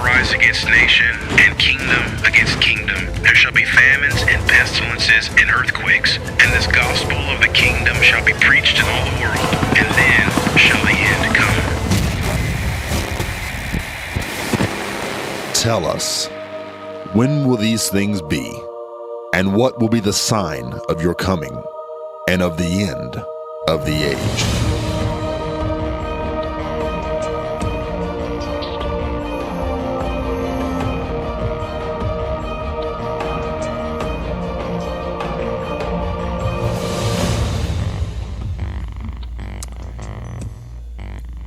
shall rise against nation, and kingdom against kingdom. There shall be famines and pestilences and earthquakes, and this gospel of the kingdom shall be preached in all the world, and then shall the end come. Tell us, when will these things be? And what will be the sign of your coming and of the end of the age?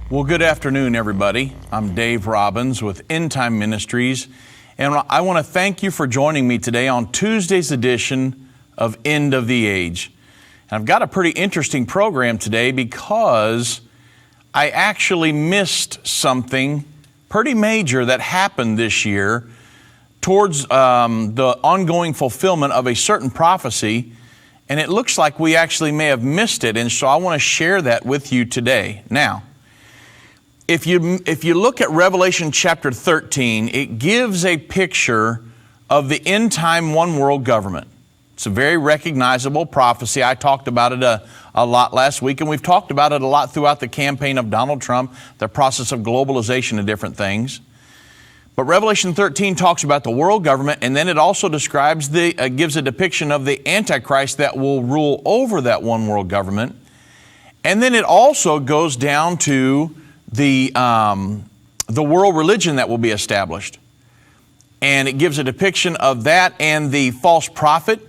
Well, good afternoon, everybody. I'm Dave Robbins with Endtime Ministries, and I want to thank you for joining me today on Tuesday's edition of End of the Age. And I've got a pretty interesting program today because I actually missed something pretty major that happened this year towards the ongoing fulfillment of a certain prophecy, and it looks like we actually may have missed it, and so I want to share that with you today. Now, if you look at Revelation chapter 13, it gives a picture of the end-time one-world government. It's a very recognizable prophecy. I talked about it a lot last week, and we've talked about it a lot throughout the campaign of Donald Trump, the process of globalization and different things. But Revelation 13 talks about the world government, and then it also describes gives a depiction of the Antichrist that will rule over that one-world government. And then it also goes down to the world religion that will be established. And it gives a depiction of that and the false prophet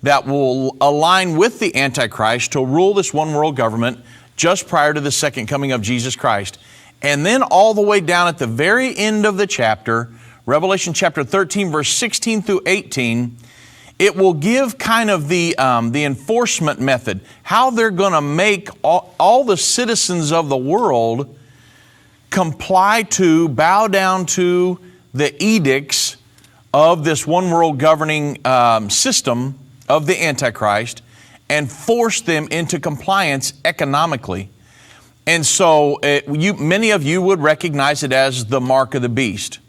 that will align with the Antichrist to rule this one world government just prior to the second coming of Jesus Christ. And then all the way down at the very end of the chapter, Revelation chapter 13, verse 16 through 18, it will give kind of the enforcement method, how they're going to make all the citizens of the world comply to, bow down to the edicts of this one world governing system of the Antichrist and force them into compliance economically. And so many of you would recognize it as the mark of the beast.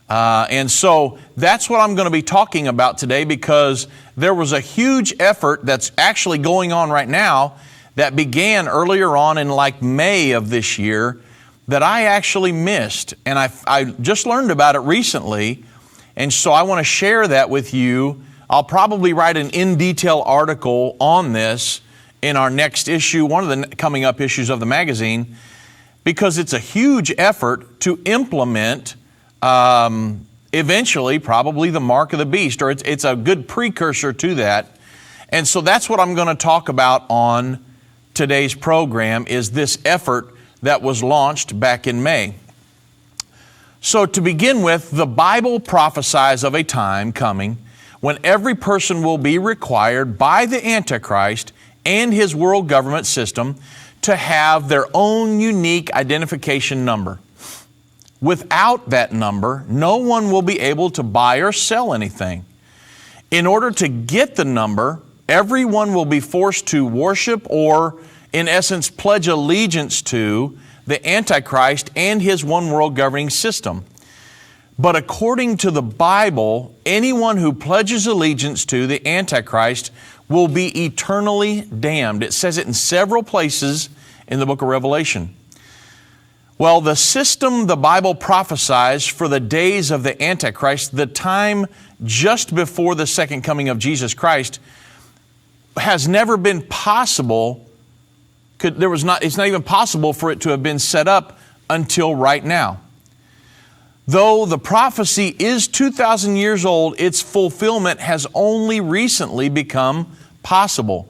And so that's what I'm going to be talking about today, because there was a huge effort that's actually going on right now that began earlier on in like May of this year that I actually missed. And I just learned about it recently. And so I want to share that with you. I'll probably write an in-detail article on this in our next issue, one of the coming up issues of the magazine, because it's a huge effort to implement eventually probably the mark of the beast, or it's a good precursor to that. And so that's what I'm going to talk about on today's program, is this effort that was launched back in May. So to begin with, the Bible prophesies of a time coming when every person will be required by the Antichrist and his world government system to have their own unique identification number. Without that number, no one will be able to buy or sell anything. In order to get the number, everyone will be forced to worship or, in essence, pledge allegiance to the Antichrist and his one world governing system. But according to the Bible, anyone who pledges allegiance to the Antichrist will be eternally damned. It says it in several places in the book of Revelation. Well, the system the Bible prophesies for the days of the Antichrist, the time just before the second coming of Jesus Christ, has never been possible. It's not even possible for it to have been set up until right now. Though the prophecy is 2,000 years old, its fulfillment has only recently become possible.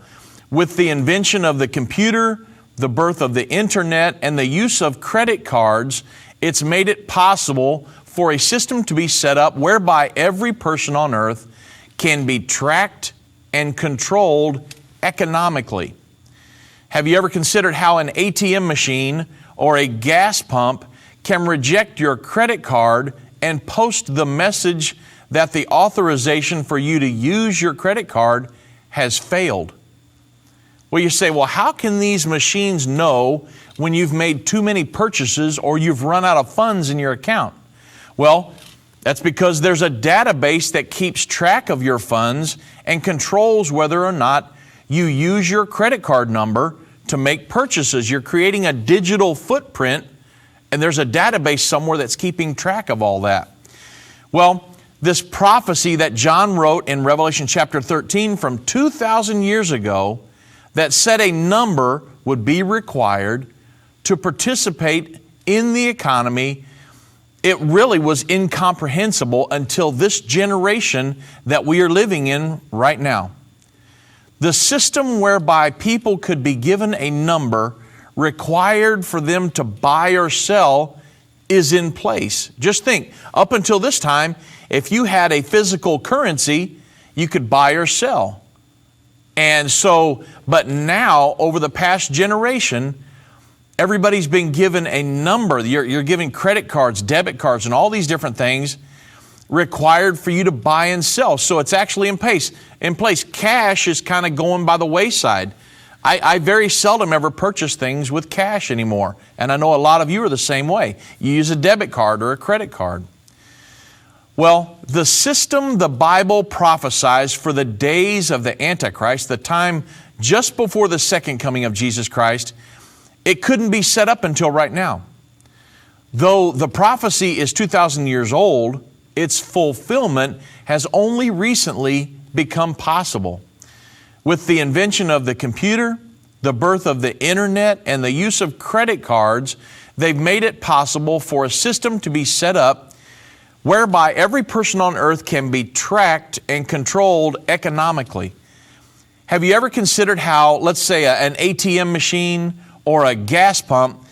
With the invention of the computer, the birth of the internet, and the use of credit cards, it's made it possible for a system to be set up whereby every person on earth can be tracked and controlled economically. Have you ever considered how an ATM machine or a gas pump can reject your credit card and post the message that the authorization for you to use your credit card has failed? Well, you say, well, how can these machines know when you've made too many purchases or you've run out of funds in your account? Well, that's because there's a database that keeps track of your funds and controls whether or not you use your credit card number to make purchases. You're creating a digital footprint, and there's a database somewhere that's keeping track of all that. Well, this prophecy that John wrote in Revelation chapter 13 from 2,000 years ago that said a number would be required to participate in the economy, it really was incomprehensible until this generation that we are living in right now. The system whereby people could be given a number required for them to buy or sell is in place. Just think, up until this time, if you had a physical currency, you could buy or sell. And so, but now, over the past generation, everybody's been given a number. You're giving credit cards, debit cards, and all these different things required for you to buy and sell. So it's actually in place. Cash is kind of going by the wayside. I very seldom ever purchase things with cash anymore. And I know a lot of you are the same way. You use a debit card or a credit card. Well, the system the Bible prophesies for the days of the Antichrist, the time just before the second coming of Jesus Christ, it couldn't be set up until right now. Though the prophecy is 2,000 years old, its fulfillment has only recently become possible. With the invention of the computer, the birth of the internet, and the use of credit cards, they've made it possible for a system to be set up whereby every person on earth can be tracked and controlled economically. Have you ever considered how, let's say, an ATM machine or a gas pump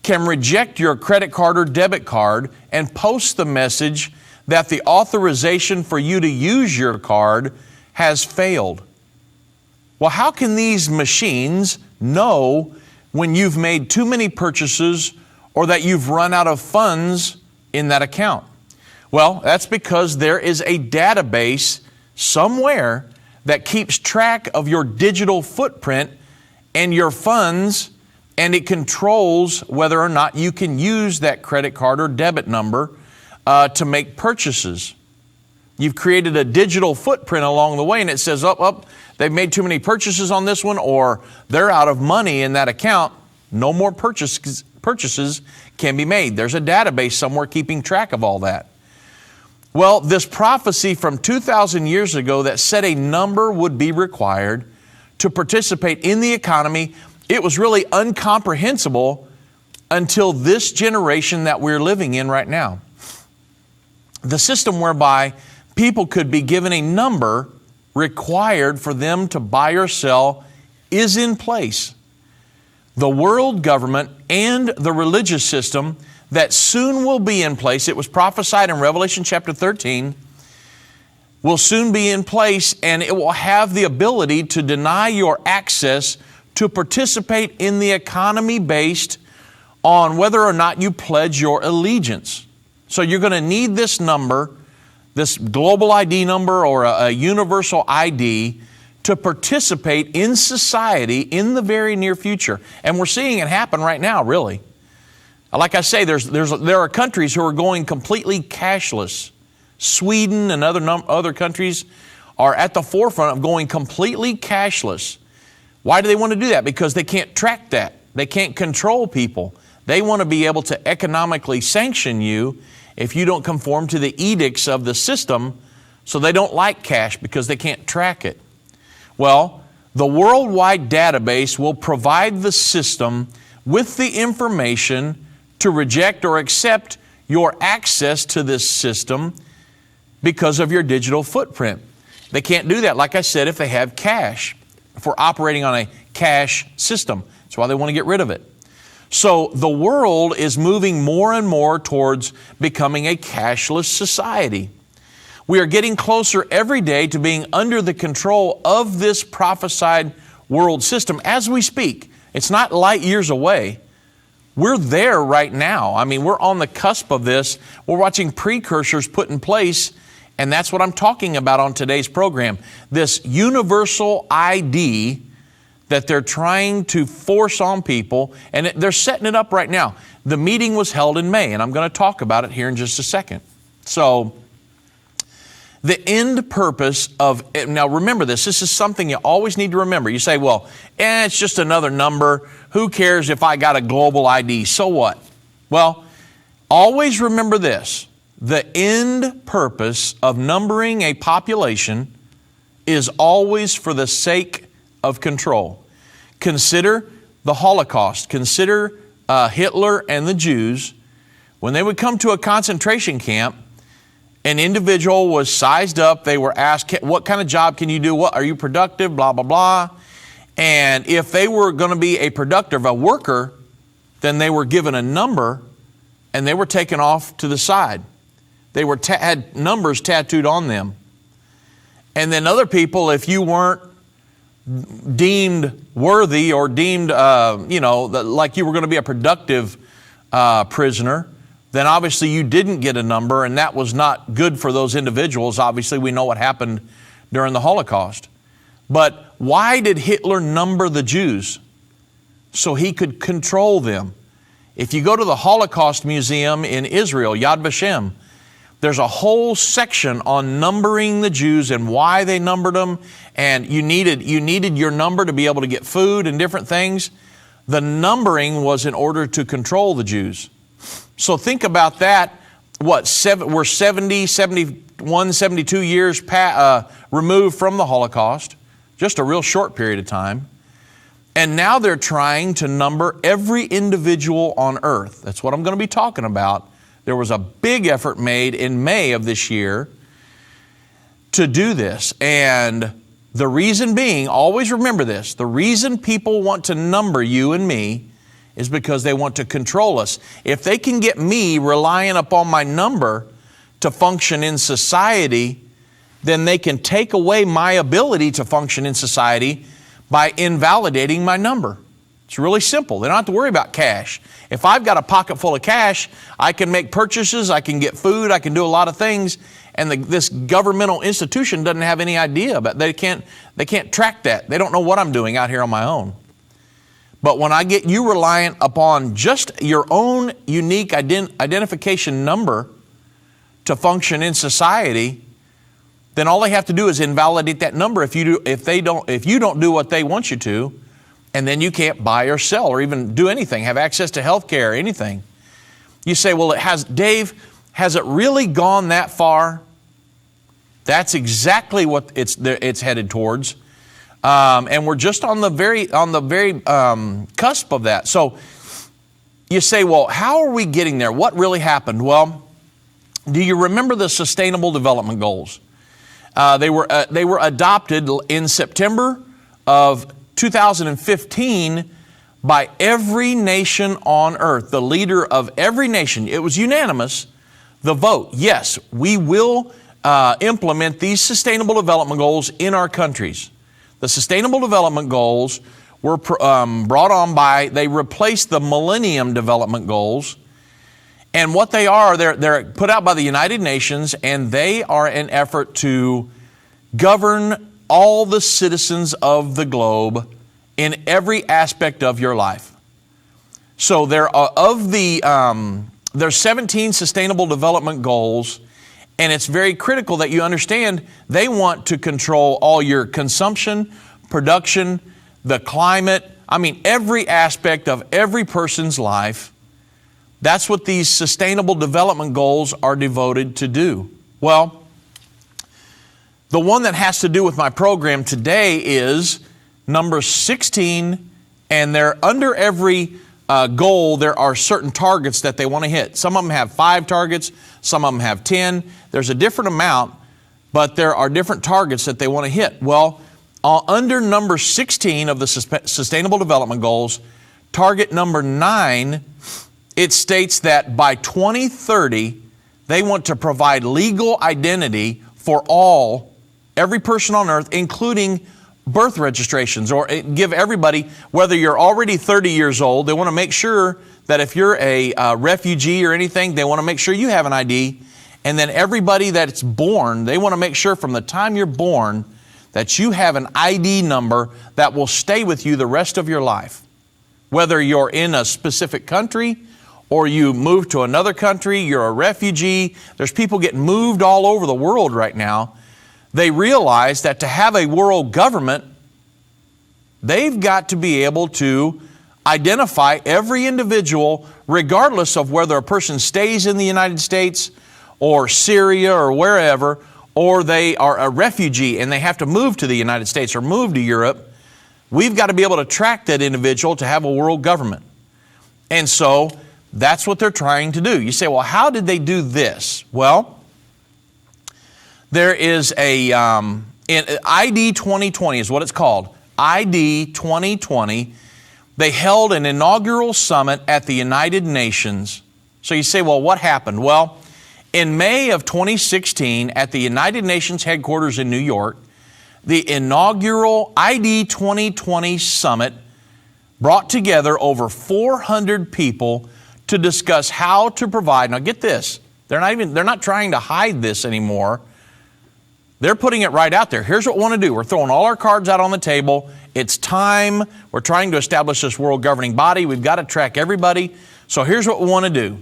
can reject your credit card or debit card and post the message that the authorization for you to use your card has failed? Well, how can these machines know when you've made too many purchases or that you've run out of funds in that account? Well, that's because there is a database somewhere that keeps track of your digital footprint and your funds, and it controls whether or not you can use that credit card or debit number to make purchases. You've created a digital footprint along the way, and it says, they've made too many purchases on this one, or they're out of money in that account. No more purchases can be made. There's a database somewhere keeping track of all that. Well, this prophecy from 2,000 years ago that said a number would be required to participate in the economy, it was really incomprehensible until this generation that we're living in right now. The system whereby people could be given a number required for them to buy or sell is in place. The world government and the religious system that soon will be in place, it was prophesied in Revelation chapter 13, will soon be in place, and it will have the ability to deny your access to participate in the economy based on whether or not you pledge your allegiance. So you're going to need this number, this global ID number or a universal ID, to participate in society in the very near future. And we're seeing it happen right now, really. Like I say, there are countries who are going completely cashless. Sweden and other countries are at the forefront of going completely cashless. Why do they want to do that? Because they can't track that. They can't control people. They want to be able to economically sanction you if you don't conform to the edicts of the system, so they don't like cash because they can't track it. Well, the worldwide database will provide the system with the information to reject or accept your access to this system because of your digital footprint. They can't do that, like I said, if they have cash, if we're operating on a cash system. That's why they want to get rid of it. So the world is moving more and more towards becoming a cashless society. We are getting closer every day to being under the control of this prophesied world system as we speak. It's not light years away. We're there right now. I mean, we're on the cusp of this. We're watching precursors put in place, and that's what I'm talking about on today's program. This universal ID that they're trying to force on people, and they're setting it up right now. The meeting was held in May, and I'm going to talk about it here in just a second. So the end purpose of, now remember this is something you always need to remember. You say, well, it's just another number. Who cares if I got a global ID? So what? Well, always remember this. The end purpose of numbering a population is always for the sake of control. Consider the Holocaust. Consider Hitler and the Jews. When they would come to a concentration camp, an individual was sized up. They were asked, what kind of job can you do? What are you productive? Blah, blah, blah. And if they were going to be a productive, a worker, then they were given a number and they were taken off to the side. They were had numbers tattooed on them. And then other people, if you weren't deemed worthy or deemed, like you were going to be a productive prisoner, then obviously you didn't get a number, and that was not good for those individuals. Obviously, we know what happened during the Holocaust. But why did Hitler number the Jews? So he could control them. If you go to the Holocaust Museum in Israel, Yad Vashem, there's a whole section on numbering the Jews and why they numbered them, and you needed your number to be able to get food and different things. The numbering was in order to control the Jews. So think about that. We're 70, 71, 72 years removed from the Holocaust, just a real short period of time. And now they're trying to number every individual on earth. That's what I'm going to be talking about. There was a big effort made in May of this year to do this. And the reason being, always remember this, the reason people want to number you and me is because they want to control us. If they can get me relying upon my number to function in society, then they can take away my ability to function in society by invalidating my number. It's really simple. They don't have to worry about cash. If I've got a pocket full of cash, I can make purchases, I can get food, I can do a lot of things, and this governmental institution doesn't have any idea about it. They can't track that. They don't know what I'm doing out here on my own. But when I get you reliant upon just your own unique identification number to function in society, then all they have to do is invalidate that number if you don't do what they want you to, and then you can't buy or sell or even do anything, have access to health care, anything. You say, well, Dave, has it really gone that far? That's exactly what it's headed towards. And we're just on the very cusp of that. So you say, well, how are we getting there? What really happened? Well, do you remember the Sustainable Development Goals? They were adopted in September of 2015 by every nation on earth, the leader of every nation. It was unanimous, the vote. Yes, we will implement these Sustainable Development Goals in our countries. The Sustainable Development Goals were brought on they replaced the Millennium Development Goals. And what they are, they're put out by the United Nations, and they are an effort to govern all the citizens of the globe in every aspect of your life. So there's 17 Sustainable Development Goals. And it's very critical that you understand they want to control all your consumption, production, the climate, every aspect of every person's life. That's what these Sustainable Development Goals are devoted to do. Well, the one that has to do with my program today is number 16, and they're under every goal, there are certain targets that they want to hit. Some of them have 5 targets, some of them have 10. There's a different amount, but there are different targets that they want to hit. Well, under number 16 of the Sustainable Development Goals, target number 9, it states that by 2030, they want to provide legal identity for every person on earth, including birth registrations, or give everybody, whether you're already 30 years old, they want to make sure that if you're a refugee or anything, they want to make sure you have an ID. And then everybody that's born, they want to make sure from the time you're born that you have an ID number that will stay with you the rest of your life. Whether you're in a specific country or you move to another country, you're a refugee. There's people getting moved all over the world right now. They realize that to have a world government, they've got to be able to identify every individual, regardless of whether a person stays in the United States or Syria or wherever, or they are a refugee and they have to move to the United States or move to Europe. We've got to be able to track that individual to have a world government. And so that's what they're trying to do. You say, well, how did they do this? Well, there is a ID 2020 is what it's called. ID 2020. They held an inaugural summit at the United Nations. So you say, well, what happened? Well, in May of 2016, at the United Nations headquarters in New York, the inaugural ID 2020 summit brought together over 400 people to discuss how to provide. Now get this, they're not trying to hide this anymore. They're putting it right out there. Here's what we want to do. We're throwing all our cards out on the table. It's time. We're trying to establish this world governing body. We've got to track everybody. So here's what we want to do.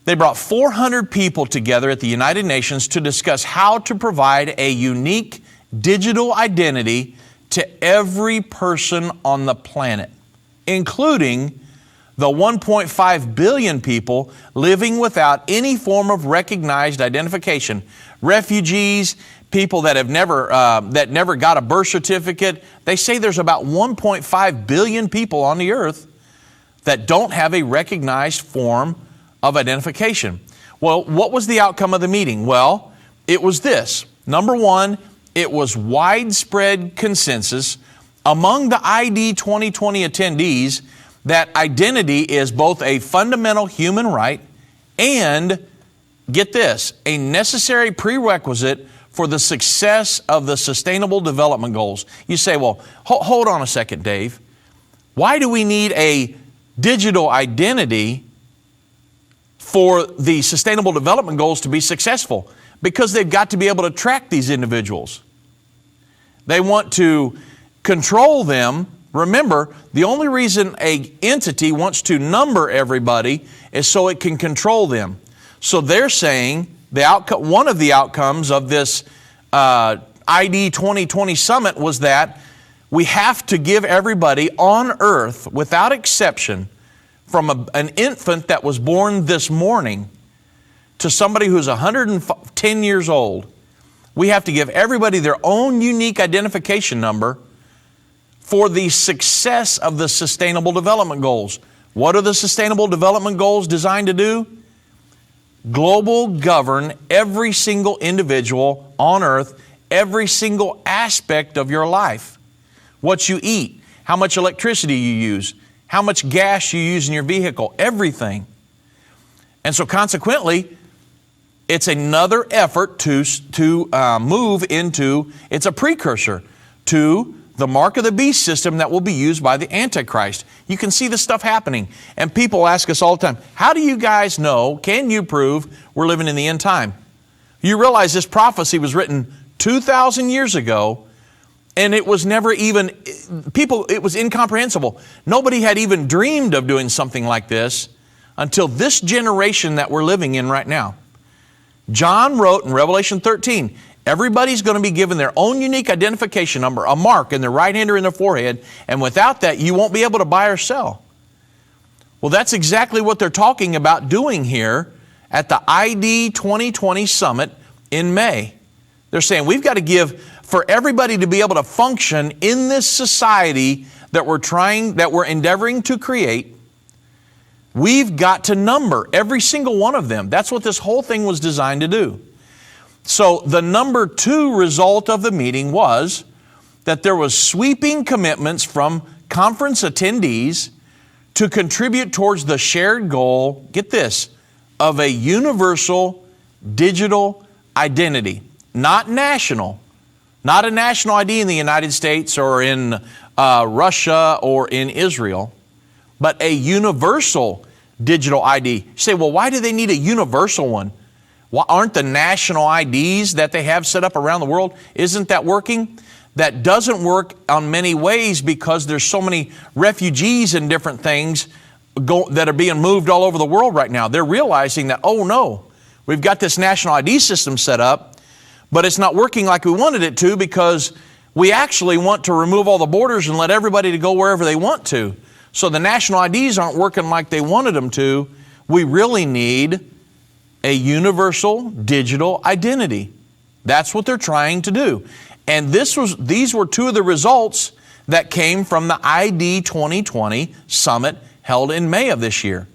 They brought 400 people together at the United Nations to discuss how to provide a unique digital identity to every person on the planet, including the 1.5 billion people living without any form of recognized identification. Refugees, people that have never got a birth certificate. They say there's about 1.5 billion people on the earth that don't have a recognized form of identification. Well, what was the outcome of the meeting? Well, it was this. Number one, it was widespread consensus among the ID 2020 attendees that identity is both a fundamental human right and, get this, a necessary prerequisite for the success of the Sustainable Development Goals. You say, well, hold on a second, Dave. Why do we need a digital identity for the Sustainable Development Goals to be successful? Because they've got to be able to track these individuals. They want to control them. Remember, the only reason an entity wants to number everybody is so it can control them. So they're saying one of the outcomes of this ID 2020 summit was that we have to give everybody on earth, without exception, from an infant that was born this morning to somebody who's 110 years old, we have to give everybody their own unique identification number for the success of the Sustainable Development Goals. What are the Sustainable Development Goals designed to do? Global govern every single individual on earth, every single aspect of your life. What you eat, how much electricity you use, how much gas you use in your vehicle, everything. And so consequently, it's another effort to move into, it's a precursor to the mark of the beast system that will be used by the Antichrist. You can see this stuff happening. And people ask us all the time, how do you guys know, can you prove we're living in the end time? You realize this prophecy was written 2,000 years ago, and it was never even, it was incomprehensible. Nobody had even dreamed of doing something like this until this generation that we're living in right now. John wrote in Revelation 13, everybody's going to be given their own unique identification number, a mark in their right hand or in their forehead, and without that, you won't be able to buy or sell. Well, that's exactly what they're talking about doing here at the ID 2020 Summit in May. They're saying we've got to give, for everybody to be able to function in this society that we're endeavoring to create, we've got to number every single one of them. That's what this whole thing was designed to do. So the number 2 result of the meeting was that there was sweeping commitments from conference attendees to contribute towards the shared goal, get this, of a universal digital identity. Not national, not a national ID in the United States or in Russia or in Israel, but a universal digital ID. You say, well, why do they need a universal one? Well, aren't the national IDs that they have set up around the world, isn't that working? That doesn't work on many ways because there's so many refugees and different things that are being moved all over the world right now. They're realizing that, oh no, we've got this national ID system set up, but it's not working like we wanted it to because we actually want to remove all the borders and let everybody to go wherever they want to. So the national IDs aren't working like they wanted them to. We really need a universal digital identity. That's what they're trying to do. And these were two of the results that came from the ID 2020 summit held in May of this year.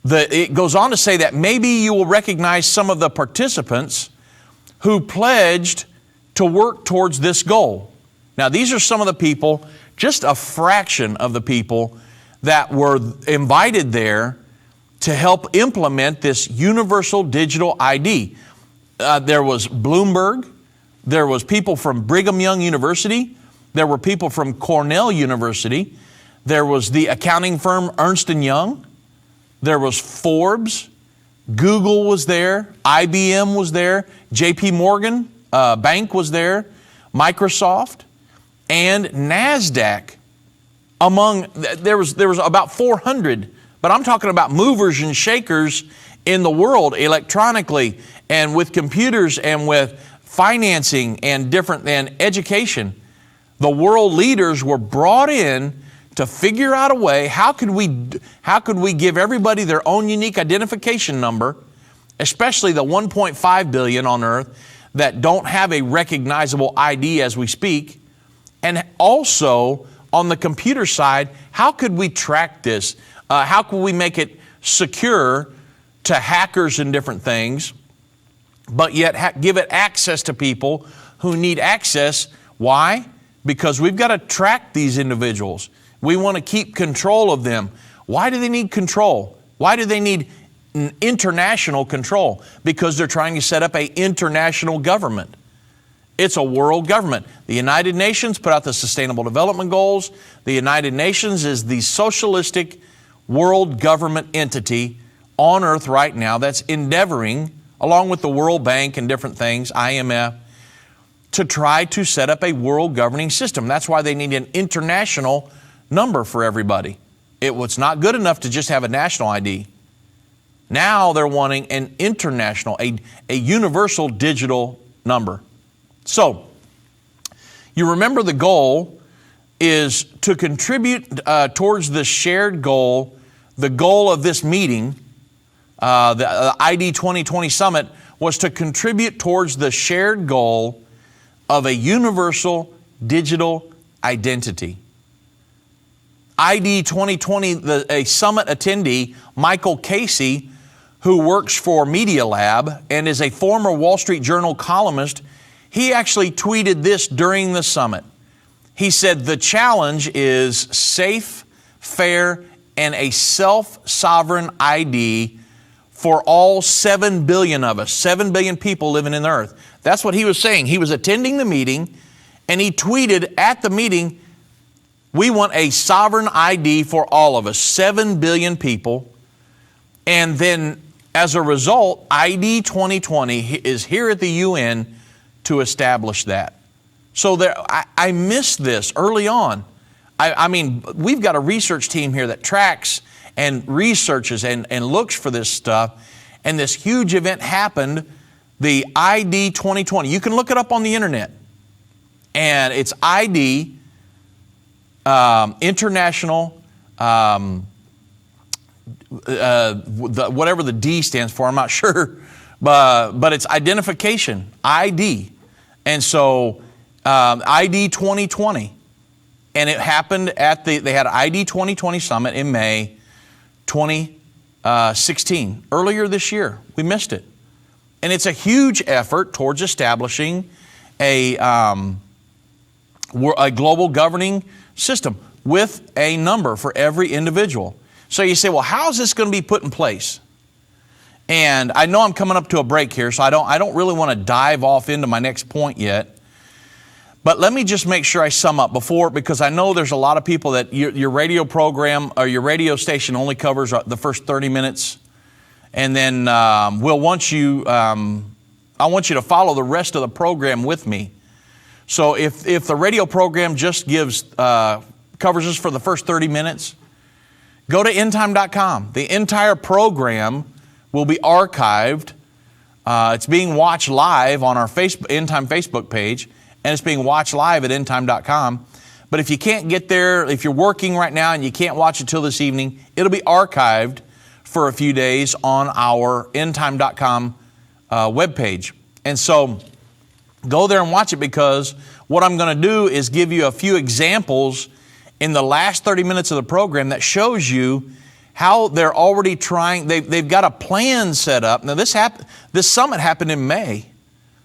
It goes on to say that maybe you will recognize some of the participants who pledged to work towards this goal. Now, these are some of the people, just a fraction of the people that were invited there to help implement this universal digital ID. There was Bloomberg, there was people from Brigham Young University, there were people from Cornell University, there was the accounting firm Ernst & Young, there was Forbes, Google was there, IBM was there, JP Morgan Bank was there, Microsoft, and NASDAQ. There was about 400, but I'm talking about movers and shakers in the world electronically and with computers and with financing and education. The world leaders were brought in to figure out a way, how could we give everybody their own unique identification number, especially the 1.5 billion on earth that don't have a recognizable ID as we speak. And also on the computer side, how could we track this? How could we make it secure to hackers and different things, but yet give it access to people who need access? Why? Because we've got to track these individuals. We want to keep control of them. Why do they need control? Why do they need international control? Because they're trying to set up an international government. It's a world government. The United Nations put out the Sustainable Development Goals. The United Nations is the socialistic world government entity on earth right now that's endeavoring, along with the World Bank and different things, IMF, to try to set up a world governing system. That's why they need an international number for everybody. It was not good enough to just have a national ID. Now they're wanting an international, a universal digital number. So, you remember the goal is to contribute towards the shared goal. The goal of this meeting, the ID 2020 Summit, was to contribute towards the shared goal of a universal digital identity. ID 2020, a summit attendee, Michael Casey, who works for Media Lab and is a former Wall Street Journal columnist, he actually tweeted this during the summit. He said, "The challenge is safe, fair, and a self-sovereign ID for all 7 billion of us, 7 billion people living in the earth." That's what he was saying. He was attending the meeting, and he tweeted at the meeting, "We want a sovereign ID for all of us, 7 billion people." And then as a result, ID 2020 is here at the UN to establish that. So I missed this early on. I mean, we've got a research team here that tracks and researches and looks for this stuff. And this huge event happened, the ID 2020. You can look it up on the internet. And it's ID, international, whatever the D stands for, I'm not sure. But it's identification, ID. And so ID 2020. And it happened they had ID 2020 Summit in May 2016, earlier this year. We missed it. And it's a huge effort towards establishing a global governing system with a number for every individual. So you say, well, how is this going to be put in place? And I know I'm coming up to a break here, so I don't really want to dive off into my next point yet. But let me just make sure I sum up before, because I know there's a lot of people that your radio program or your radio station only covers the first 30 minutes. And then I want you to follow the rest of the program with me. So if the radio program just covers us for the first 30 minutes, Go to endtime.com. The entire program will be archived. It's being watched live on our Endtime Facebook page, and it's being watched live at endtime.com. But if you can't get there, if you're working right now and you can't watch it till this evening, it'll be archived for a few days on our endtime.com webpage. And so go there and watch it, because what I'm going to do is give you a few examples in the last 30 minutes of the program that shows you how they're already trying. They've got a plan set up. Now this summit happened in May,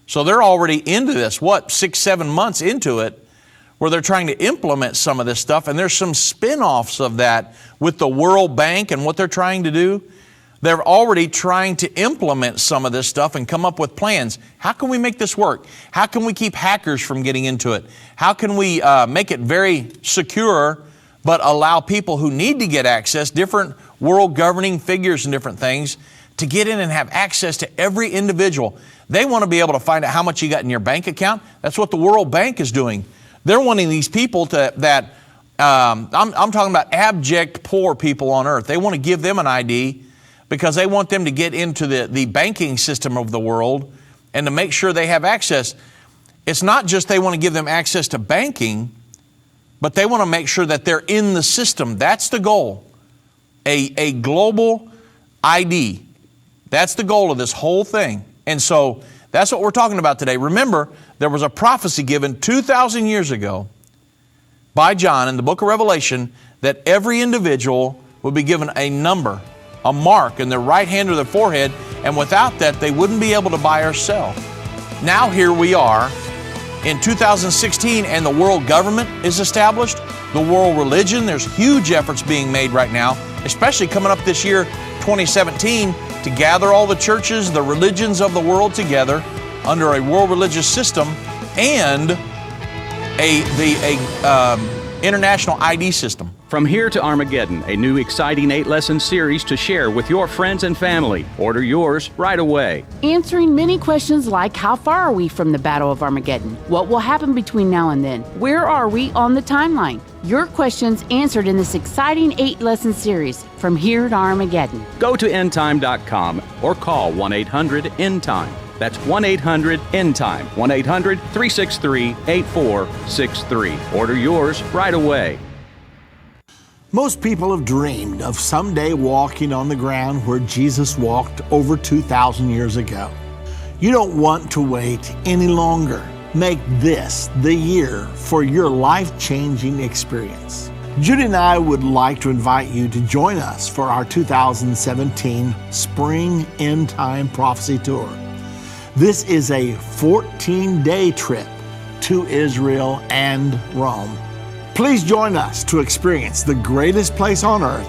so they're already into this. 6-7 months into it, where they're trying to implement some of this stuff. And there's some spin-offs of that with the World Bank and what they're trying to do. They're already trying to implement some of this stuff and come up with plans. How can we make this work? How can we keep hackers from getting into it? How can we make it very secure, but allow people who need to get access, different world governing figures and different things, to get in and have access to every individual? They want to be able to find out how much you got in your bank account. That's what the World Bank is doing. They're wanting these people I'm talking about abject poor people on earth. They want to give them an ID, because they want them to get into the banking system of the world and to make sure they have access. It's not just they want to give them access to banking, but they want to make sure that they're in the system. That's the goal. A global ID. That's the goal of this whole thing. And so that's what we're talking about today. Remember, there was a prophecy given 2,000 years ago by John in the book of Revelation that every individual would be given a number, a mark in their right hand or their forehead, and without that they wouldn't be able to buy or sell. Now here we are in 2016, and the world government is established, the world religion. There's huge efforts being made right now, especially coming up this year, 2017, to gather all the churches, the religions of the world together under a world religious system and the international ID system. From Here to Armageddon, a new exciting 8-lesson series to share with your friends and family. Order yours right away. Answering many questions like, how far are we from the Battle of Armageddon? What will happen between now and then? Where are we on the timeline? Your questions answered in this exciting 8-lesson series, From Here to Armageddon. Go to endtime.com or call 1-800-ENDTIME. That's 1-800-ENDTIME, 1-800-363-8463. Order yours right away. Most people have dreamed of someday walking on the ground where Jesus walked over 2,000 years ago. You don't want to wait any longer. Make this the year for your life-changing experience. Judy and I would like to invite you to join us for our 2017 Spring End Time Prophecy Tour. This is a 14-day trip to Israel and Rome. Please join us to experience the greatest place on earth,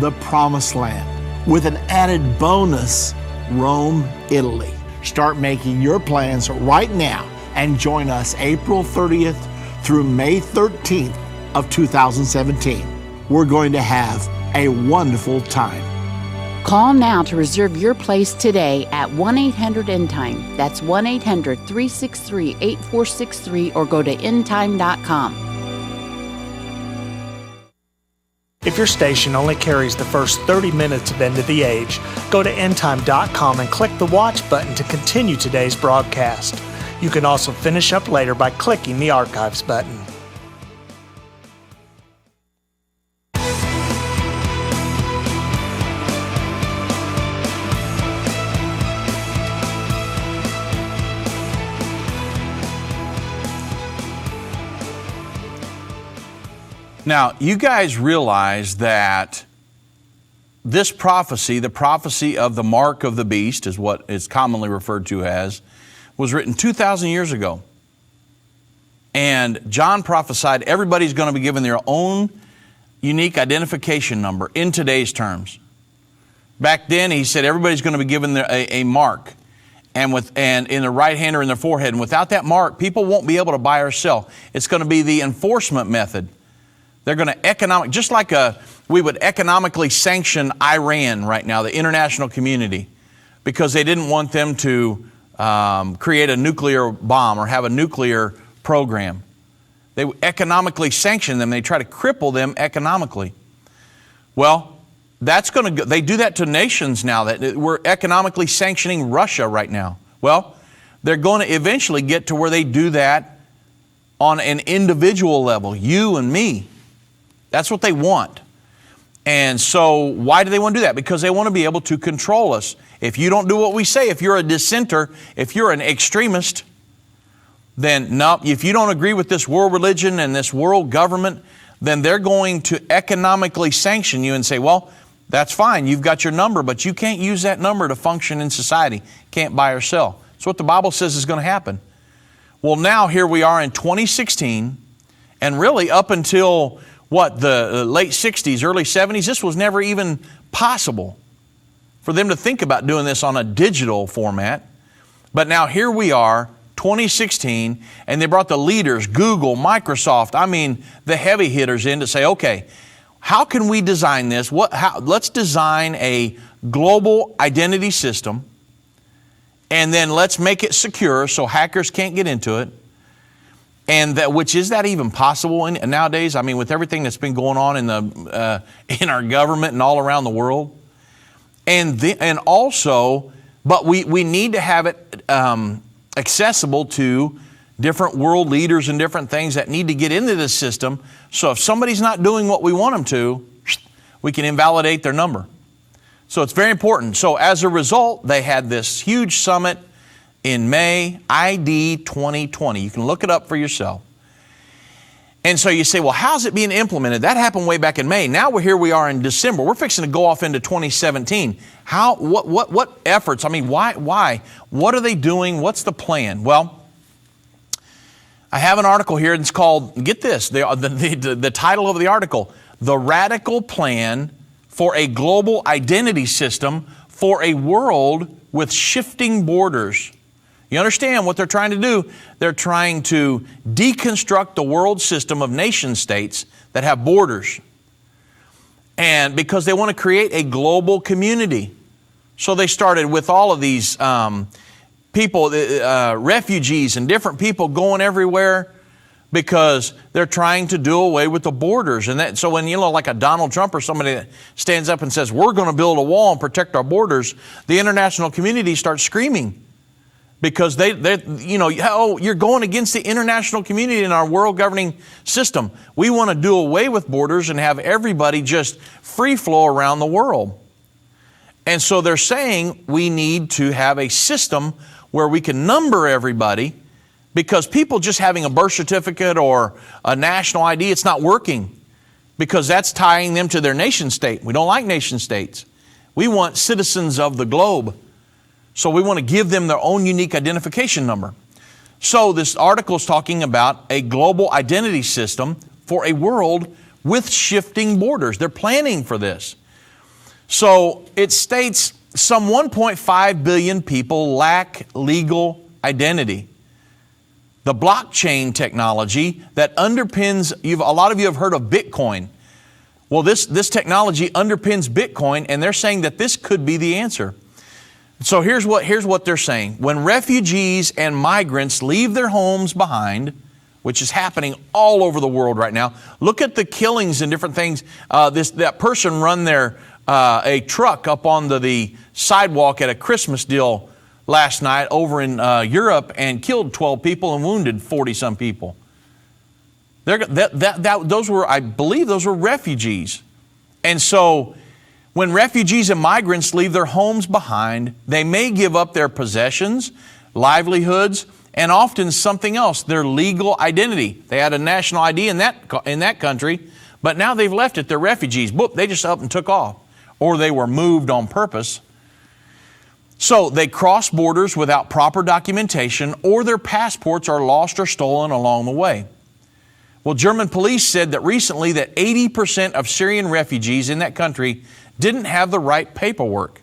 the Promised Land, with an added bonus, Rome, Italy. Start making your plans right now and join us April 30th through May 13th of 2017. We're going to have a wonderful time. Call now to reserve your place today at 1-800-ENDTIME. That's 1-800-363-8463, or go to endtime.com. If your station only carries the first 30 minutes of End of the Age, go to endtime.com and click the watch button to continue today's broadcast. You can also finish up later by clicking the archives button. Now, you guys realize that this prophecy, the prophecy of the mark of the beast, is what is commonly referred to as, was written 2,000 years ago. And John prophesied everybody's going to be given their own unique identification number in today's terms. Back then, he said everybody's going to be given a mark, and in their right hand or in their forehead. And without that mark, people won't be able to buy or sell. It's going to be the enforcement method. They're going to just like we would economically sanction Iran right now, the international community, because they didn't want them to create a nuclear bomb or have a nuclear program. They economically sanction them. They try to cripple them economically. Well, that's going to go, they do that to nations now. That we're economically sanctioning Russia right now. Well, they're going to eventually get to where they do that on an individual level, you and me. That's what they want. And so why do they want to do that? Because they want to be able to control us. If you don't do what we say, if you're a dissenter, if you're an extremist, then no, if you don't agree with this world religion and this world government, then they're going to economically sanction you and say, well, that's fine, you've got your number, but you can't use that number to function in society. Can't buy or sell. That's what the Bible says is going to happen. Well, now here we are in 2016, and really up until the late 60s, early 70s, this was never even possible for them to think about doing this on a digital format. But now here we are, 2016, and they brought the leaders, Google, Microsoft, the heavy hitters in to say, okay, how can we design this? Let's design a global identity system, and then let's make it secure so hackers can't get into it. And is that even possible nowadays? With everything that's been going on in our government and all around the world. But we need to have it accessible to different world leaders and different things that need to get into this system. So if somebody's not doing what we want them to, we can invalidate their number. So it's very important. So as a result, they had this huge summit in May, ID 2020. You can look it up for yourself. And so you say, well, how's it being implemented? That happened way back in May. Now here we are in December. We're fixing to go off into 2017. What efforts? Why? What are they doing? What's the plan? Well, I have an article here. It's called, get this, the title of the article, The Radical Plan for a Global Identity System for a World with Shifting Borders. You understand what they're trying to do? They're trying to deconstruct the world system of nation states that have borders. And because they want to create a global community. So they started with all of these people, refugees and different people going everywhere because they're trying to do away with the borders. And so when, like a Donald Trump or somebody that stands up and says, we're going to build a wall and protect our borders, the international community starts screaming. Because you're going against the international community in our world governing system. We want to do away with borders and have everybody just free flow around the world. And so they're saying we need to have a system where we can number everybody, because people just having a birth certificate or a national ID, it's not working, because that's tying them to their nation state. We don't like nation states. We want citizens of the globe. So we want to give them their own unique identification number. So this article is talking about a global identity system for a world with shifting borders. They're planning for this. So it states some 1.5 billion people lack legal identity. The blockchain technology that underpins, a lot of you have heard of Bitcoin. Well, this technology underpins Bitcoin, and they're saying that this could be the answer. So here's what they're saying. When refugees and migrants leave their homes behind, which is happening all over the world right now, look at the killings and different things. That person run a truck up onto the sidewalk at a Christmas deal last night over in Europe and killed 12 people and wounded 40-some people. I believe those were refugees. And so when refugees and migrants leave their homes behind, they may give up their possessions, livelihoods, and often something else, their legal identity. They had a national ID in that country, but now they've left it. They're refugees. Boop, they just up and took off. Or they were moved on purpose. So they cross borders without proper documentation, or their passports are lost or stolen along the way. Well, German police said that recently that 80% of Syrian refugees in that country didn't have the right paperwork.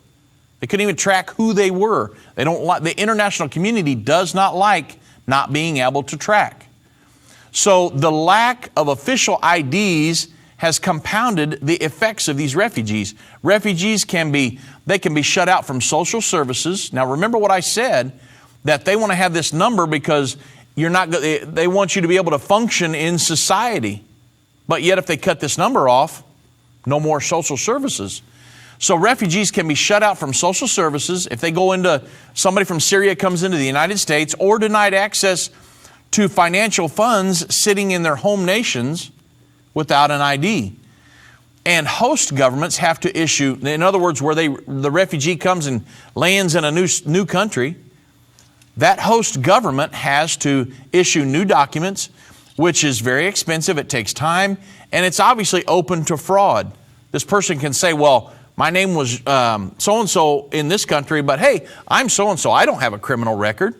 They couldn't even track who they were. The international community does not like not being able to track. So the lack of official IDs has compounded the effects of these refugees. Refugees can be shut out from social services. Now remember what I said, that they want to have this number because they want you to be able to function in society. But yet if they cut this number off, no more social services. So refugees can be shut out from social services if they go into, somebody from Syria comes into the United States, or denied access to financial funds sitting in their home nations without an ID. And host governments have to issue, in other words, where the refugee comes and lands in a new country, that host government has to issue new documents, which is very expensive, it takes time, and it's obviously open to fraud. This person can say, well, my name was so-and-so in this country, but hey, I'm so-and-so. I don't have a criminal record.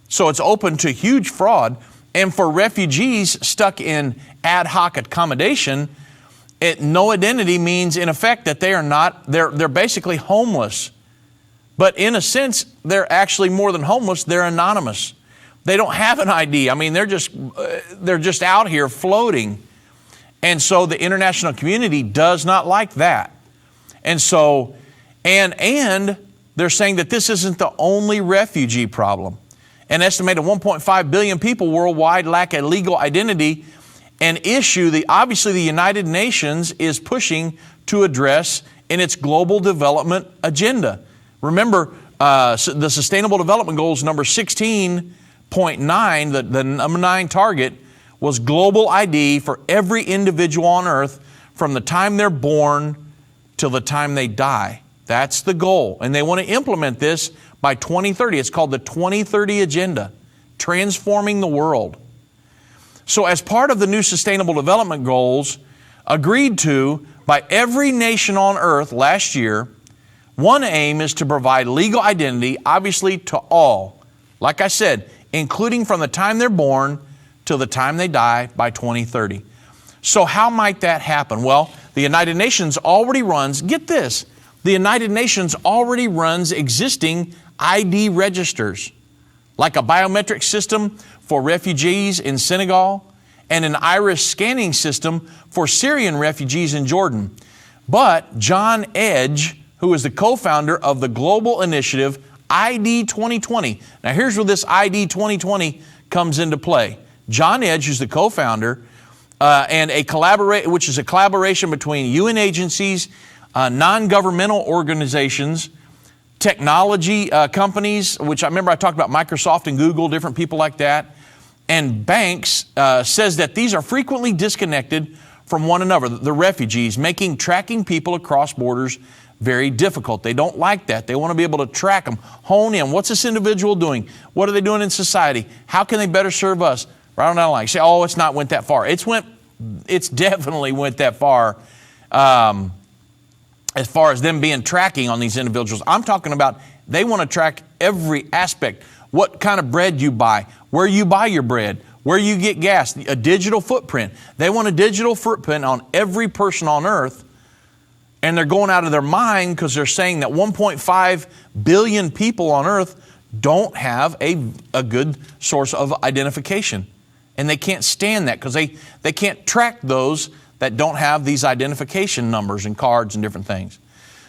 So it's open to huge fraud. And for refugees stuck in ad hoc accommodation, no identity means in effect that they are not, they're basically homeless. But in a sense, they're actually more than homeless, they're anonymous. They don't have an ID. I mean, they're just out here floating. And so the international community does not like that. And so, and they're saying that this isn't the only refugee problem. An estimated 1.5 billion people worldwide lack a legal identity, an issue obviously the United Nations is pushing to address in its global development agenda. Remember, the Sustainable Development Goals number 16.9, the number 9 target, was global ID for every individual on earth from the time they're born till the time they die. That's the goal. And they want to implement this by 2030. It's called the 2030 Agenda, transforming the world. So as part of the new Sustainable Development Goals agreed to by every nation on earth last year, one aim is to provide legal identity, obviously to all. Like I said, including from the time they're born till the time they die by 2030. So how might that happen? Well, the United Nations already runs, get this, the United Nations already runs existing ID registers, like a biometric system for refugees in Senegal and an iris scanning system for Syrian refugees in Jordan. But John Edge, who is the co-founder of the global initiative ID 2020. Now here's where this ID 2020 comes into play. John Edge, who's the co-founder, which is a collaboration between UN agencies, non-governmental organizations, technology companies, which I remember I talked about Microsoft and Google, different people like that, and banks, says that these are frequently disconnected from one another, the refugees, making tracking people across borders very difficult. They don't like that. They want to be able to track them, hone in. What's this individual doing? What are they doing in society? How can they better serve us? Right on down the line. Say, oh, it's not went that far. It's definitely went that far as far as them being tracking on these individuals. I'm talking about they want to track every aspect. What kind of bread you buy, where you buy your bread, where you get gas, a digital footprint. They want a digital footprint on every person on earth. And they're going out of their mind because they're saying that 1.5 billion people on earth don't have a good source of identification. And they can't stand that because they can't track those that don't have these identification numbers and cards and different things.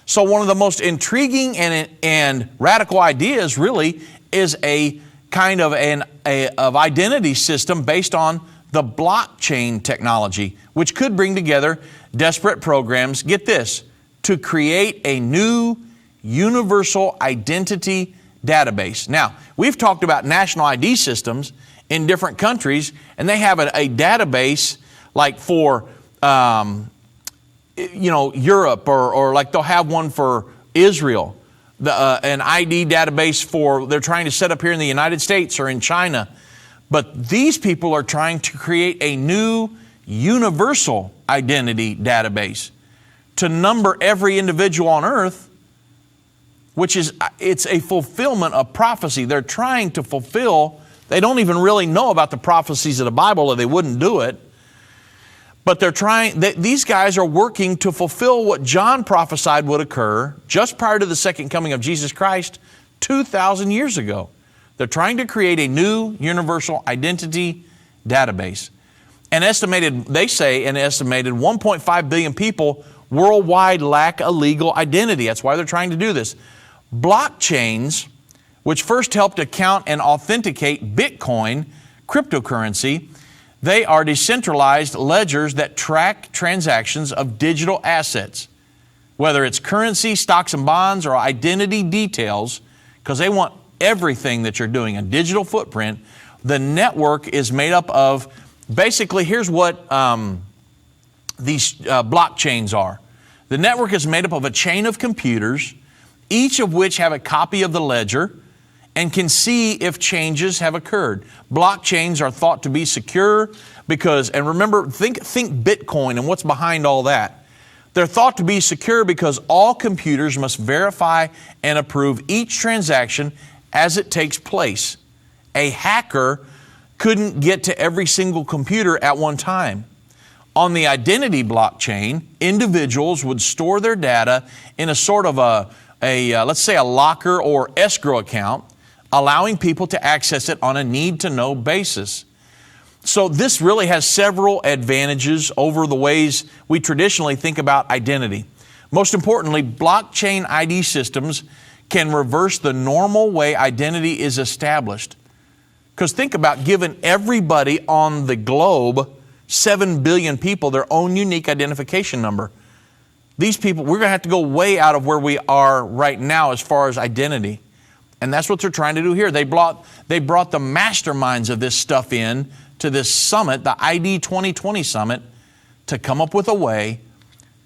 So one of the most intriguing and radical ideas really is a kind of of identity system based on the blockchain technology, which could bring together desperate programs, get this, to create a new universal identity database. Now, we've talked about national ID systems in different countries, and they have a database like for Europe, or like they'll have one for Israel, an ID database they're trying to set up here in the United States or in China. But these people are trying to create a new universal identity database to number every individual on earth, it's a fulfillment of prophecy. They're trying to fulfill. They don't even really know about the prophecies of the Bible, or they wouldn't do it. But these guys are working to fulfill what John prophesied would occur just prior to the second coming of Jesus Christ 2,000 years ago. They're trying to create a new universal identity database. They say an estimated 1.5 billion people worldwide lack a legal identity. That's why they're trying to do this. Blockchains, which first helped account and authenticate Bitcoin, cryptocurrency, They are decentralized ledgers that track transactions of digital assets, whether it's currency, stocks and bonds, or identity details, because they want everything that you're doing, a digital footprint. The network is made up of, basically, here's what these blockchains are. The network is made up of a chain of computers, each of which have a copy of the ledger and can see if changes have occurred. Blockchains are thought to be secure because, and remember, think Bitcoin and what's behind all that. They're thought to be secure because all computers must verify and approve each transaction as it takes place. A hacker couldn't get to every single computer at one time. On the identity blockchain, individuals would store their data in a sort of let's say a locker or escrow account, allowing people to access it on a need-to-know basis. So this really has several advantages over the ways we traditionally think about identity. Most importantly, blockchain ID systems can reverse the normal way identity is established. Because think about giving everybody on the globe, 7 billion people, their own unique identification number. These people, we're going to have to go way out of where we are right now as far as identity. And that's what they're trying to do here. They brought the masterminds of this stuff in to this summit, the ID 2020 summit, to come up with a way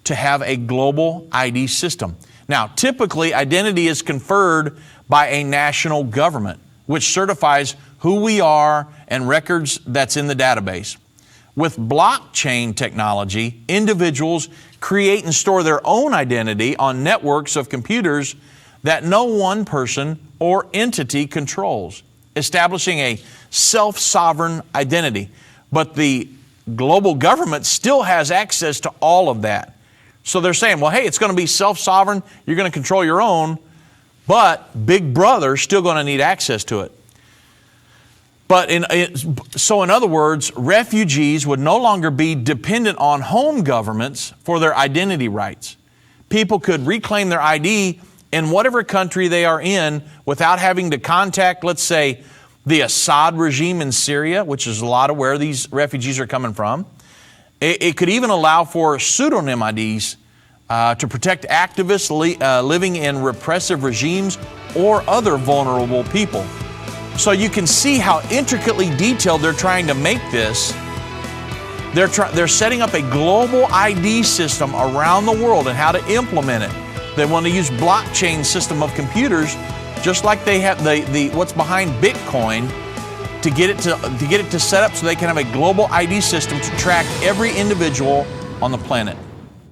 to have a global ID system. Now, typically, identity is conferred by a national government, which certifies who we are and records that's in the database. With blockchain technology, individuals create and store their own identity on networks of computers that no one person or entity controls, establishing a self-sovereign identity. But the global government still has access to all of that. So they're saying, well, hey, it's going to be self-sovereign, you're going to control your own, but Big Brother's still going to need access to it. So in other words, refugees would no longer be dependent on home governments for their identity rights. People could reclaim their ID in whatever country they are in without having to contact, let's say, the Assad regime in Syria, which is a lot of where these refugees are coming from. It could even allow for pseudonym IDs to protect activists living in repressive regimes or other vulnerable people. So you can see how intricately detailed they're trying to make this. They're setting up a global ID system around the world and how to implement it. They want to use blockchain system of computers, just like they have the what's behind Bitcoin, to get it to set up so they can have a global ID system to track every individual on the planet.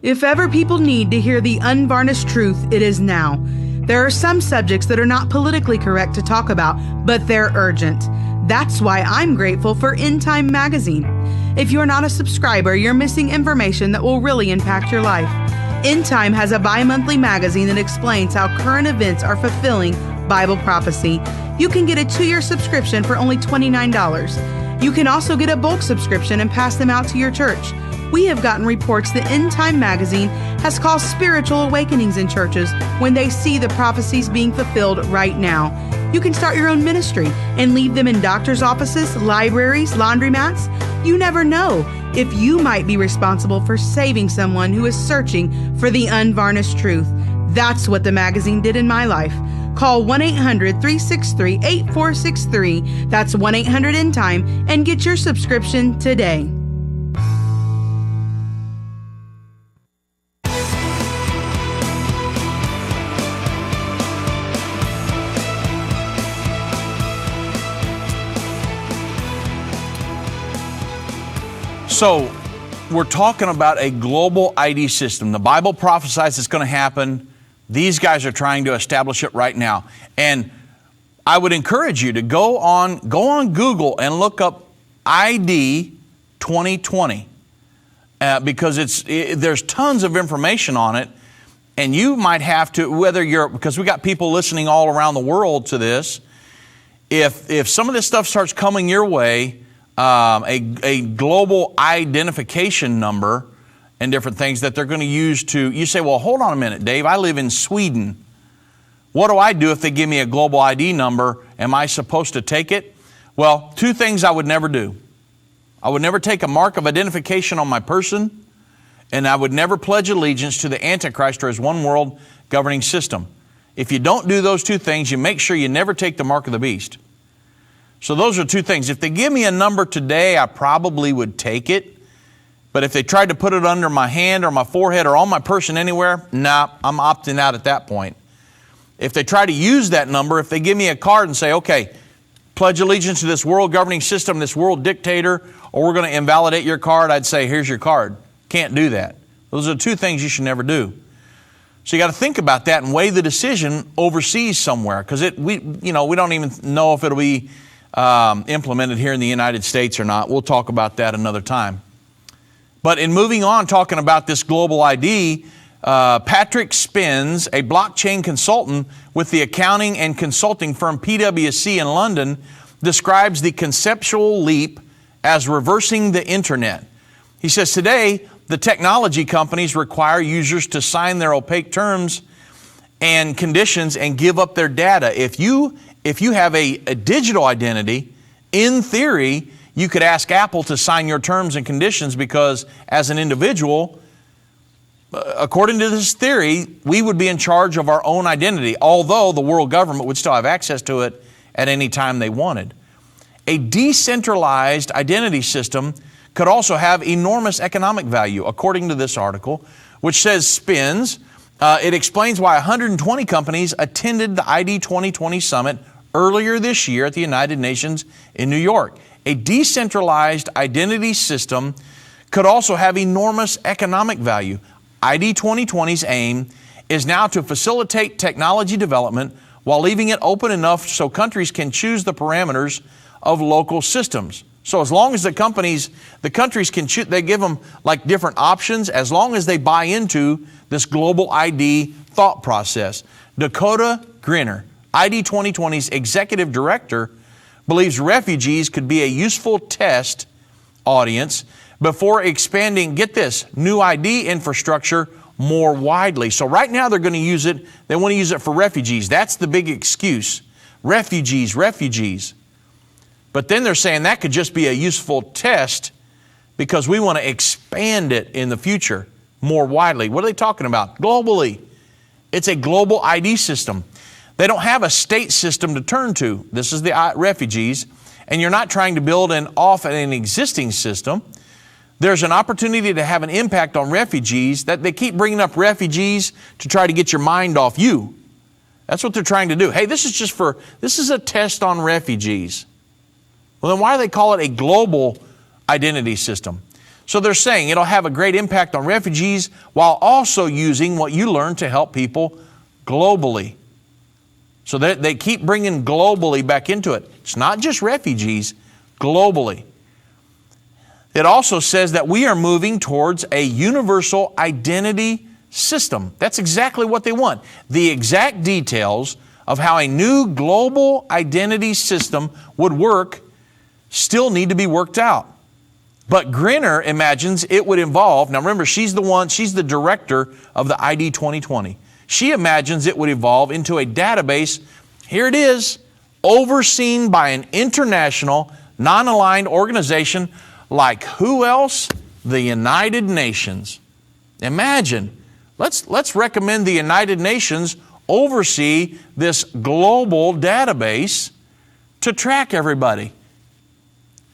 If ever people need to hear the unvarnished truth, it is now. There are some subjects that are not politically correct to talk about, but they're urgent. That's why I'm grateful for Endtime magazine. If you're not a subscriber, you're missing information that will really impact your life. Endtime has a bi-monthly magazine that explains how current events are fulfilling Bible prophecy. You can get a 2-year subscription for only $29. You can also get a bulk subscription and pass them out to your church. We have gotten reports that Endtime magazine has caused spiritual awakenings in churches when they see the prophecies being fulfilled right now. You can start your own ministry and leave them in doctors' offices, libraries, laundromats. You never know if you might be responsible for saving someone who is searching for the unvarnished truth. That's what the magazine did in my life. Call 1-800-363-8463. That's 1-800-ENDTIME and get your subscription today. So we're talking about a global ID system. The Bible prophesies it's going to happen. These guys are trying to establish it right now. And I would encourage you to go on Google and look up ID 2020 because there's tons of information on it. And you might have to, because we got people listening all around the world to this, if some of this stuff starts coming your way, a global identification number and different things that they're going to use you say, well, hold on a minute, Dave, I live in Sweden. What do I do if they give me a global ID number? Am I supposed to take it? Well, 2 things I would never do. I would never take a mark of identification on my person, and I would never pledge allegiance to the Antichrist or his one world governing system. If you don't do those two things, you make sure you never take the mark of the beast. So those are two things. If they give me a number today, I probably would take it. But if they tried to put it under my hand or my forehead or on my person anywhere, nah, I'm opting out at that point. If they try to use that number, if they give me a card and say, okay, pledge allegiance to this world governing system, this world dictator, or we're going to invalidate your card, I'd say, here's your card. Can't do that. Those are two things you should never do. So you got to think about that and weigh the decision overseas somewhere, because we don't even know if it'll be implemented here in the United States or not. We'll talk about that another time. But in moving on, talking about this global ID, Patrick Spence, a blockchain consultant with the accounting and consulting firm PwC in London, describes the conceptual leap as reversing the internet. He says, today, the technology companies require users to sign their opaque terms and conditions and give up their data. If you have a digital identity, in theory, you could ask Apple to sign your terms and conditions, because as an individual, according to this theory, we would be in charge of our own identity, although the world government would still have access to it at any time they wanted. A decentralized identity system could also have enormous economic value, according to this article, which says Spins. It explains why 120 companies attended the ID 2020 summit earlier this year at the United Nations in New York. A decentralized identity system could also have enormous economic value. ID 2020's aim is now to facilitate technology development while leaving it open enough so countries can choose the parameters of local systems. So as long as the countries can choose, they give them like different options, as long as they buy into this global ID thought process. Dakota Grinner, ID 2020's executive director, believes refugees could be a useful test audience before expanding, get this, new ID infrastructure more widely. So right now they're going to use it, they want to use it for refugees. That's the big excuse. Refugees. But then they're saying that could just be a useful test because we want to expand it in the future more widely. What are they talking about? Globally. It's a global ID system. They don't have a state system to turn to. This is the refugees. And you're not trying to build off an existing system. There's an opportunity to have an impact on refugees. That they keep bringing up refugees to try to get your mind off you. That's what they're trying to do. Hey, this is a test on refugees. Well, then why do they call it a global identity system? So they're saying it'll have a great impact on refugees while also using what you learn to help people globally. So they keep bringing globally back into it. It's not just refugees, globally. It also says that we are moving towards a universal identity system. That's exactly what they want. The exact details of how a new global identity system would work still need to be worked out. But Grinner imagines it would involve, now remember, she's the director of the ID 2020. She imagines it would evolve into a database, here it is, overseen by an international, non-aligned organization like who else? The United Nations. Imagine, let's recommend the United Nations oversee this global database to track everybody.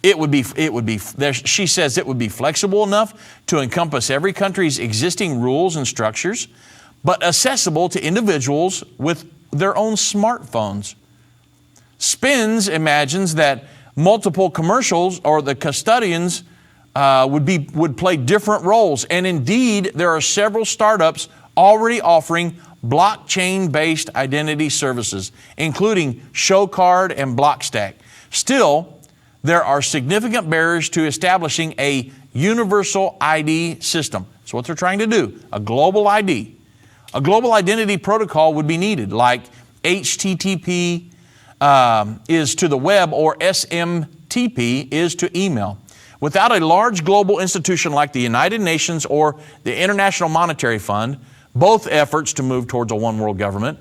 She says it would be flexible enough to encompass every country's existing rules and structures, but accessible to individuals with their own smartphones. Spins imagines that multiple commercials or the custodians would play different roles. And indeed, there are several startups already offering blockchain-based identity services, including ShowCard and Blockstack. Still, there are significant barriers to establishing a universal ID system. That's what they're trying to do, a global ID. A global identity protocol would be needed, like HTTP is to the web or SMTP is to email. Without a large global institution like the United Nations or the International Monetary Fund, both efforts to move towards a one world government,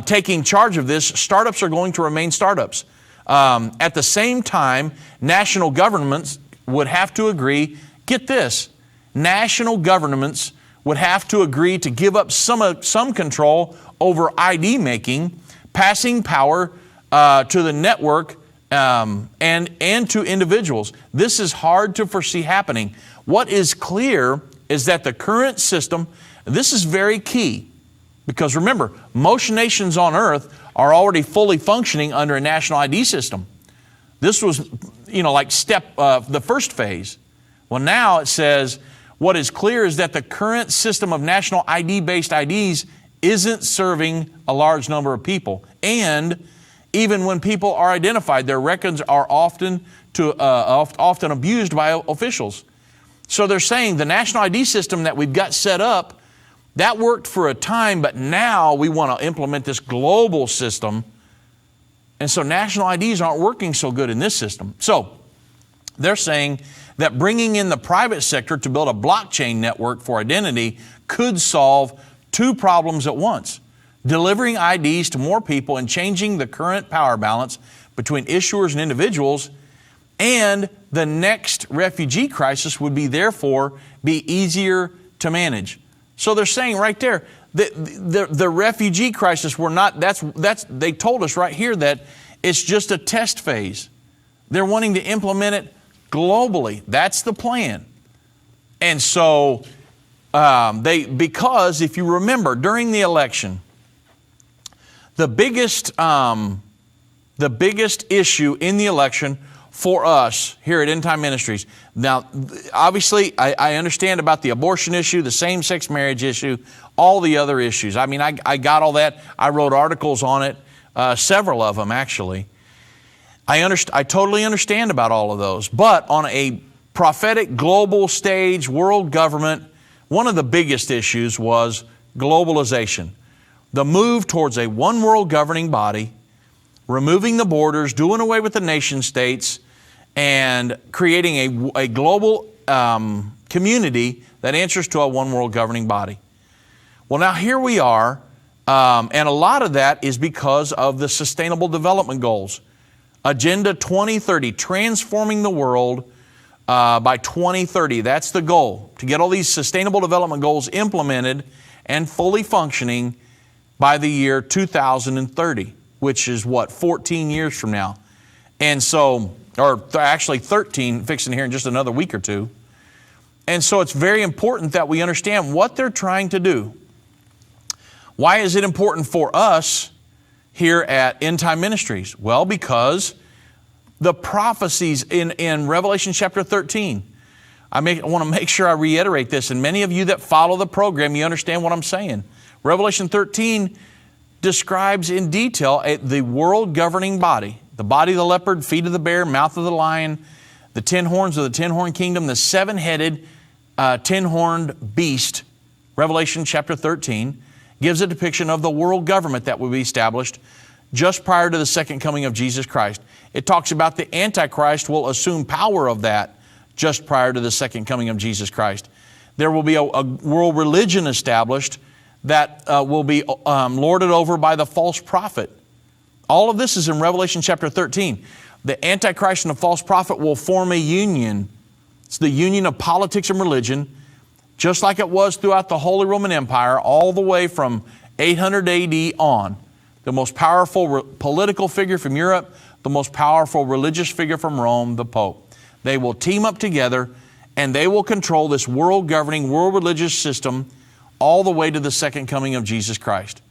taking charge of this, startups are going to remain startups. At the same time, national governments would have to agree, get this, national governments would have to agree to give up some control over ID making, passing power to the network and to individuals. This is hard to foresee happening. What is clear is that the current system, this is very key, because remember, most nations on earth are already fully functioning under a national ID system. This was, like the first phase. Well, now it says, what is clear is that the current system of national ID-based IDs isn't serving a large number of people. And even when people are identified, their records are often abused by officials. So they're saying the national ID system that we've got set up, that worked for a time, but now we want to implement this global system. And so national IDs aren't working so good in this system. So they're saying that bringing in the private sector to build a blockchain network for identity could solve two problems at once: delivering IDs to more people and changing the current power balance between issuers and individuals. And the next refugee crisis would therefore be easier to manage. So they're saying right there that the refugee crisis, they told us right here that it's just a test phase. They're wanting to implement it globally. That's the plan. And so because if you remember during the election, the biggest issue in the election for us here at Endtime Ministries. Now, obviously, I understand about the abortion issue, the same-sex marriage issue, all the other issues. I mean, I got all that. I wrote articles on it, several of them actually. I totally understand about all of those. But on a prophetic global stage, world government, one of the biggest issues was globalization. The move towards a one world governing body, removing the borders, doing away with the nation states, and creating a global community that answers to a one world governing body. Well, now here we are, and a lot of that is because of the Sustainable Development Goals. Agenda 2030, transforming the world by 2030. That's the goal, to get all these Sustainable Development Goals implemented and fully functioning by the year 2030. Which is 14 years from now. And so, actually 13, fixing here in just another week or two. And so it's very important that we understand what they're trying to do. Why is it important for us here at Endtime Ministries? Well, because the prophecies in Revelation chapter 13, I want to make sure I reiterate this, and many of you that follow the program, you understand what I'm saying. Revelation 13 describes in detail the world governing body. The body of the leopard, feet of the bear, mouth of the lion, the 10 horns of the 10-horned kingdom, the 7-headed 10-horned beast. Revelation chapter 13 gives a depiction of the world government that will be established just prior to the second coming of Jesus Christ. It talks about the Antichrist will assume power of that just prior to the second coming of Jesus Christ. There will be a world religion established that will be lorded over by the false prophet. All of this is in Revelation chapter 13. The Antichrist and the false prophet will form a union. It's the union of politics and religion, just like it was throughout the Holy Roman Empire, all the way from 800 AD on. The most powerful political figure from Europe, the most powerful religious figure from Rome, the Pope. They will team up together and they will control this world governing, world religious system all the way to the second coming of Jesus Christ.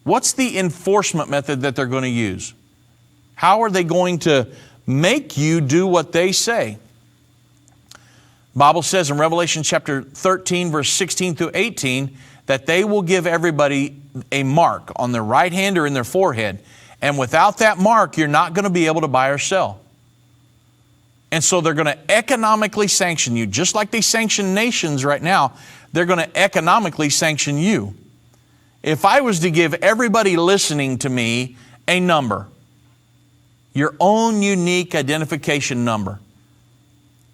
What's the enforcement method that they're going to use? How are they going to make you do what they say? The Bible says in Revelation chapter 13, verse 16 through 18, that they will give everybody a mark on their right hand or in their forehead. And without that mark, you're not going to be able to buy or sell. And so they're going to economically sanction you, just like they sanction nations right now. They're going to economically sanction you. If I was to give everybody listening to me a number, your own unique identification number,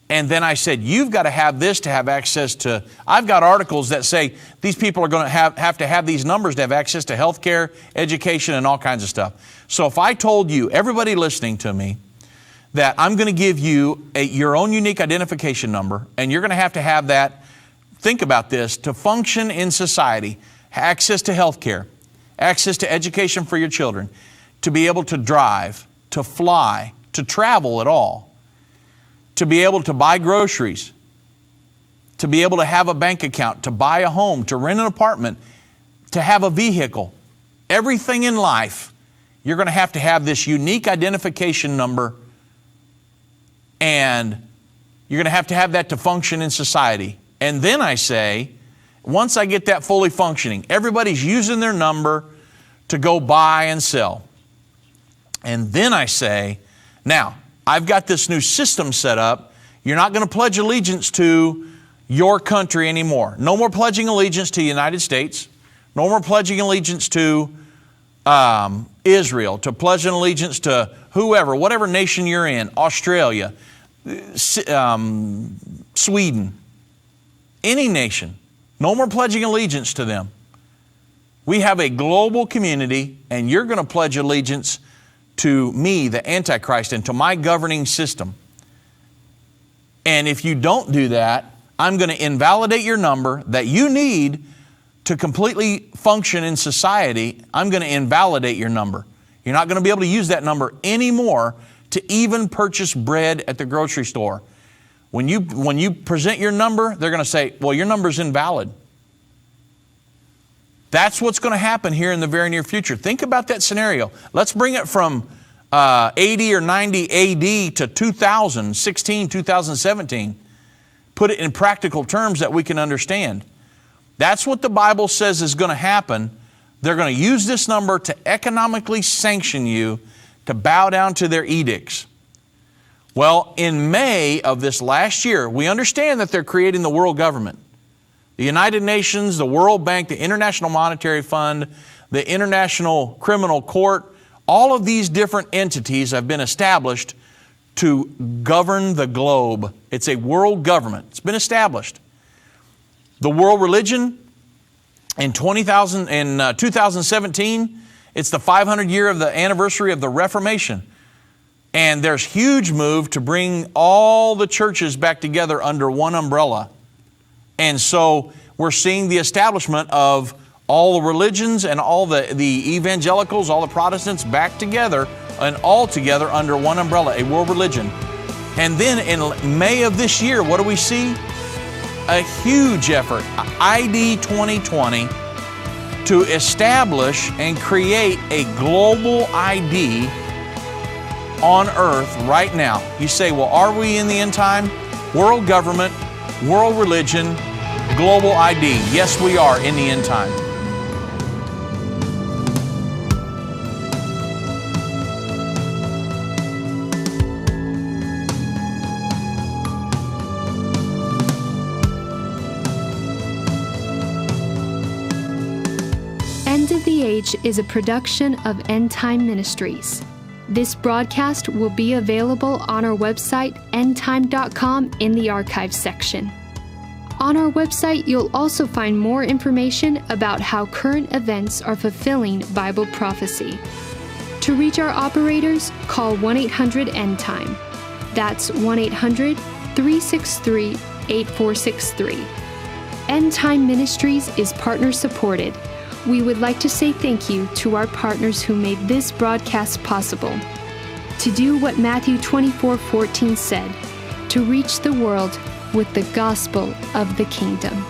and then I said, you've got to have this to have access to, I've got articles that say these people are going to have to have these numbers to have access to health care, education, and all kinds of stuff. So if I told you, everybody listening to me, that I'm going to give you your own unique identification number, and you're going to have that, think about this, to function in society, access to health care, access to education for your children, to be able to drive, to fly, to travel at all, to be able to buy groceries, to be able to have a bank account, to buy a home, to rent an apartment, to have a vehicle. Everything in life, you're going to have this unique identification number, and you're going to have that to function in society. And then I say, once I get that fully functioning, everybody's using their number to go buy and sell. And then I say, now, I've got this new system set up. You're not going to pledge allegiance to your country anymore. No more pledging allegiance to the United States. No more pledging allegiance to Israel, to pledging allegiance to whoever, whatever nation you're in, Australia, Sweden, any nation. No more pledging allegiance to them. We have a global community, and you're going to pledge allegiance to me, the Antichrist, and to my governing system. And if you don't do that, I'm going to invalidate your number that you need to completely function in society. I'm going to invalidate your number. You're not going to be able to use that number anymore to even purchase bread at the grocery store. When you present your number, they're going to say, well, your number's invalid. That's what's going to happen here in the very near future. Think about that scenario. Let's bring it from 80 or 90 AD to 2016, 2017. Put it in practical terms that we can understand. That's what the Bible says is going to happen. They're going to use this number to economically sanction you to bow down to their edicts. Well, in May of this last year, we understand that they're creating the world government. The United Nations, the World Bank, the International Monetary Fund, the International Criminal Court, all of these different entities have been established to govern the globe. It's a world government. It's been established. The world religion in 2017, it's the 500 year of the anniversary of the Reformation. And there's huge move to bring all the churches back together under one umbrella. And so we're seeing the establishment of all the religions and all the evangelicals, all the Protestants back together and all together under one umbrella, a world religion. And then in May of this year, what do we see? A huge effort, ID 2020, to establish and create a global ID on earth right now. You say, well, are we in the end time? World government, world religion, global ID. Yes, we are in the end time. End of the Age is a production of Endtime Ministries. This broadcast will be available on our website, endtime.com, in the archives section. On our website, you'll also find more information about how current events are fulfilling Bible prophecy. To reach our operators, call 1-800-ENDTIME. That's 1-800-363-8463. Endtime Ministries is partner supported. We would like to say thank you to our partners who made this broadcast possible. To do what Matthew 24:14 said, to reach the world with the gospel of the kingdom.